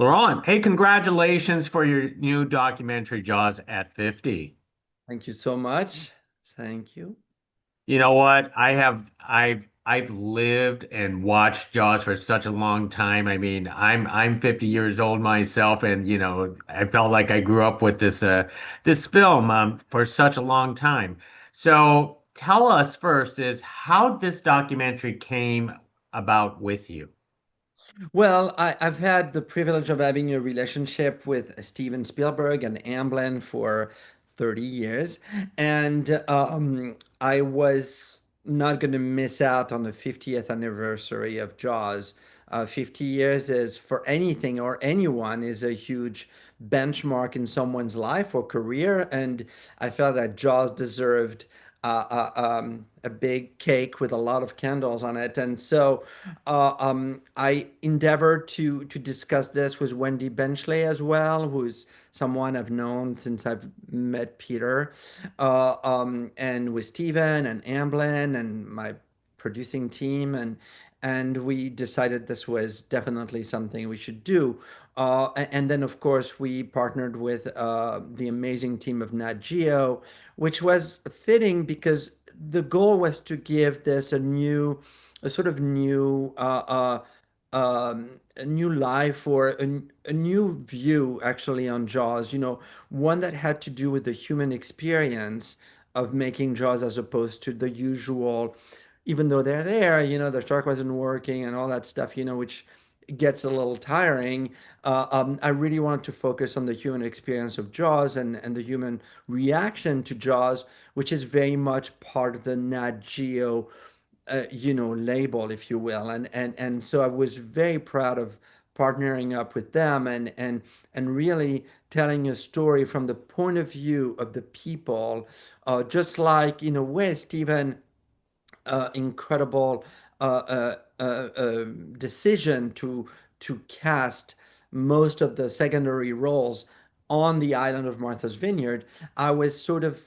Laurent, hey, congratulations for your new documentary, Jaws at 50. Thank you so much. Thank you. You know what? I've lived and watched Jaws for such a long time. I mean, I'm 50 years old myself, and I felt like I grew up with this film for such a long time. So tell us first is how this documentary came about with you. Well, I've had the privilege of having a relationship with Steven Spielberg and Amblin for 30 years. And I was not going to miss out on the 50th anniversary of Jaws. 50 years is for anything or anyone is a huge benchmark in someone's life or career. And I felt that Jaws deserved a big cake with a lot of candles on it. And so I endeavored to discuss this with Wendy Benchley as well, who's someone I've known since I've met Peter, and with Steven and Amblin and my producing team, and we decided this was definitely something we should do. And then, of course, we partnered with the amazing team of Nat Geo, which was fitting because the goal was to give this a sort of a new life or a new view actually on Jaws, one that had to do with the human experience of making Jaws as opposed to the usual, even though they're there, the shark wasn't working and all that stuff, which gets a little tiring. I really wanted to focus on the human experience of Jaws and the human reaction to Jaws, which is very much part of the Nat Geo label, if you will. And so I was very proud of partnering up with them and really telling a story from the point of view of the people, just like in a way, Stephen, incredible decision to cast most of the secondary roles on the island of Martha's Vineyard. I was sort of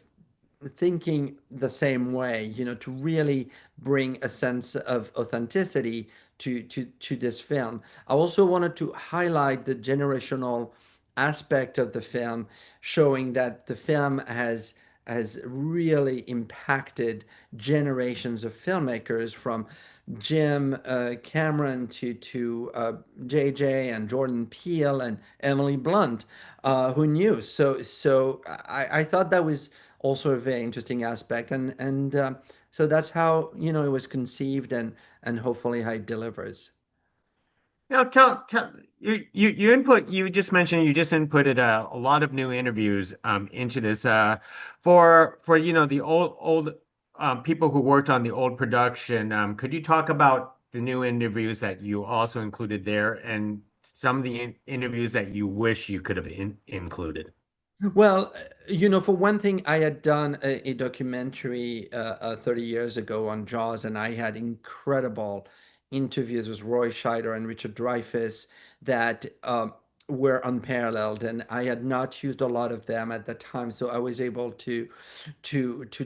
thinking the same way, to really bring a sense of authenticity to this film. I also wanted to highlight the generational aspect of the film, showing that the film has really impacted generations of filmmakers from Jim Cameron to JJ and Jordan Peele and Emily Blunt, who knew. So I thought that was also a very interesting aspect, and so that's how it was conceived and hopefully how it delivers. Now, tell you input. You just mentioned you just inputted a lot of new interviews into this for the old people who worked on the old production. Could you talk about the new interviews that you also included there and some of the interviews that you wish you could have included? Well, for one thing, I had done a documentary 30 years ago on Jaws, and I had incredible interviews with Roy Scheider and Richard Dreyfuss that were unparalleled, and I had not used a lot of them at the time, so I was able to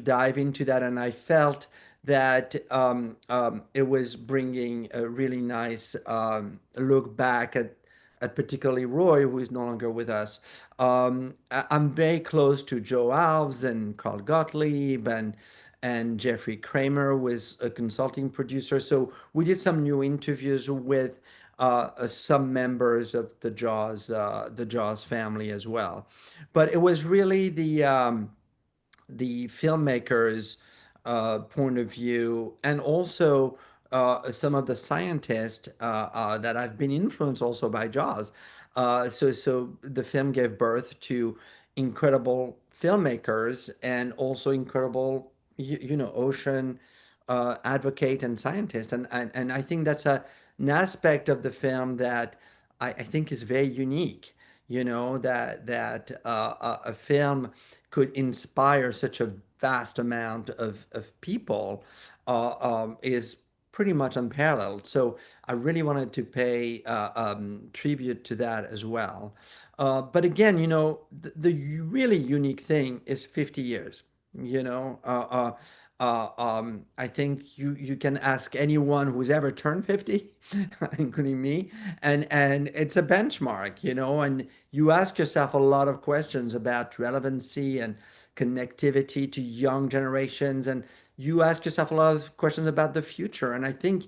dive into that, and I felt that it was bringing a really nice look back at particularly Roy, who is no longer with us. I'm very close to Joe Alves and Carl Gottlieb and Jeffrey Kramer was a consulting producer. So we did some new interviews with some members of the Jaws family as well. But it was really the filmmakers' point of view, and also some of the scientists that have been influenced also by Jaws. So the film gave birth to incredible filmmakers and also incredible, ocean advocate and scientist. And I think that's an aspect of the film that I think is very unique. That a film could inspire such a vast amount of people is pretty much unparalleled. So I really wanted to pay tribute to that as well. But again, the really unique thing is 50 years. You know, I think you can ask anyone who's ever turned 50, including me, and it's a benchmark, you know, and you ask yourself a lot of questions about relevancy and connectivity to young generations, and you ask yourself a lot of questions about the future. And I think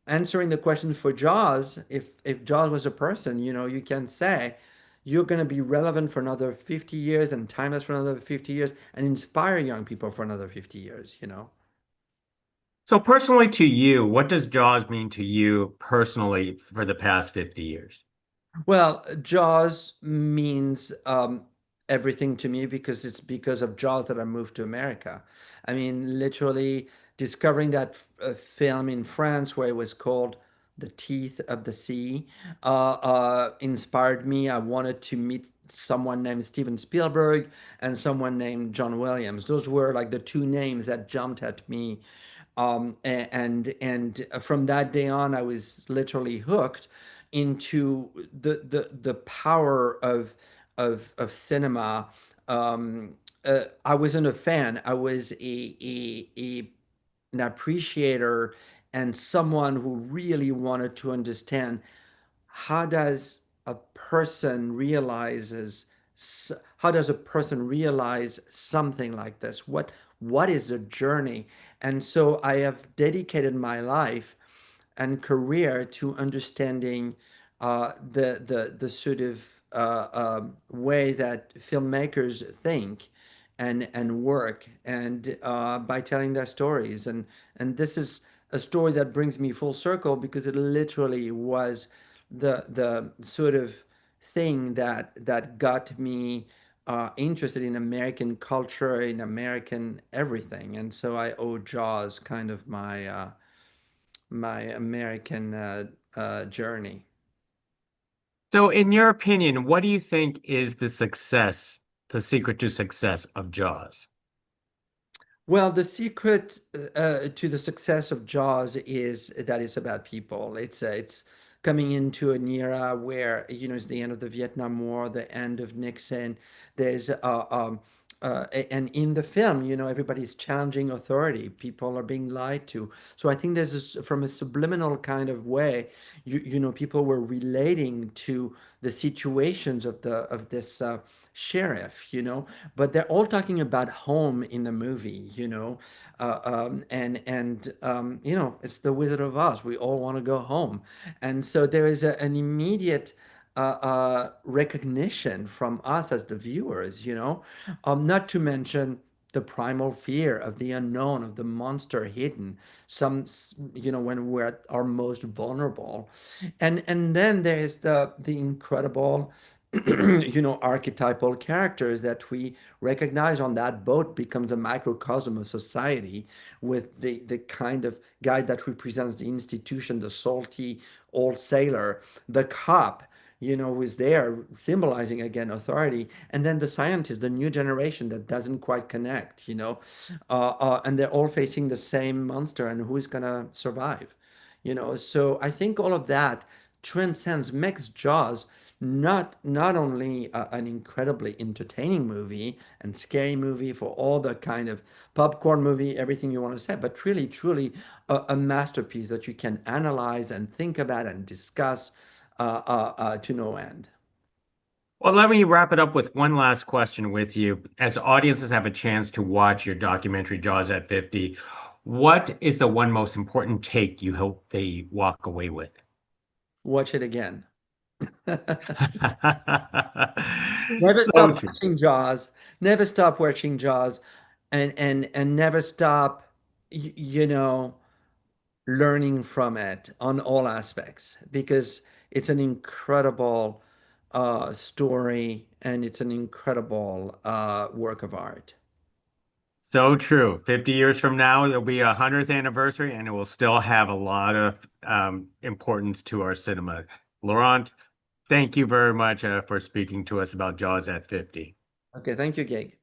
answering the question for Jaws, if Jaws was a person, you know, you can say you're going to be relevant for another 50 years and timeless for another 50 years and inspire young people for another 50 years, you know. So personally to you, what does Jaws mean to you personally for the past 50 years? Well, Jaws means everything to me because it's because of Jaws that I moved to America. I mean, literally discovering that film in France where it was called The Teeth of the Sea inspired me. I wanted to meet someone named Steven Spielberg and someone named John Williams. Those were like the two names that jumped at me and from that day on, I was literally hooked into the power of cinema. I wasn't a fan. I was an appreciator and someone who really wanted to understand how does a person realizes how does a person realize something like this? What is the journey? And so I have dedicated my life and career to understanding the sort of way that filmmakers think and work and by telling their stories and this is a story that brings me full circle because it literally was the sort of thing that got me interested in American culture, in American everything, and so I owe Jaws kind of my American journey. So in your opinion, what do you think is the secret to success of Jaws? Well, the secret to the success of Jaws is that it's about people. It's coming into an era where you know it's the end of the Vietnam War, the end of Nixon. There's and in the film, you know, everybody's challenging authority. People are being lied to. So I think there's this, from a subliminal kind of way, you know, people were relating to the situations of this sheriff, you know, but they're all talking about home in the movie, you know, you know, it's the Wizard of Oz. We all want to go home, and so there is an immediate recognition from us as the viewers, you know, not to mention the primal fear of the unknown, of the monster hidden, you know, when we're at our most vulnerable. And then there's the incredible you know, archetypal characters that we recognize on that boat becomes a microcosm of society with the kind of guy that represents the institution, the salty old sailor, the cop, you know, who is there symbolizing again authority, and then the scientist, the new generation that doesn't quite connect, you know, and they're all facing the same monster, and who's gonna survive? You know, so I think all of that transcends, makes Jaws not only an incredibly entertaining movie and scary movie for all the kind of popcorn movie, everything you want to say, but really truly a masterpiece that you can analyze and think about and discuss to no end. Well, let me wrap it up with one last question with you. As audiences have a chance to watch your documentary Jaws at 50, what is the one most important take you hope they walk away with? Watch it again. Never So stop true. watching Jaws. Never stop watching Jaws, and never stop, you know, learning from it on all aspects because it's an incredible story and it's an incredible work of art. So true. 50 years from now, there'll be a 100th anniversary and it will still have a lot of importance to our cinema. Laurent, thank you very much for speaking to us about Jaws at 50. Okay, thank you, Gig.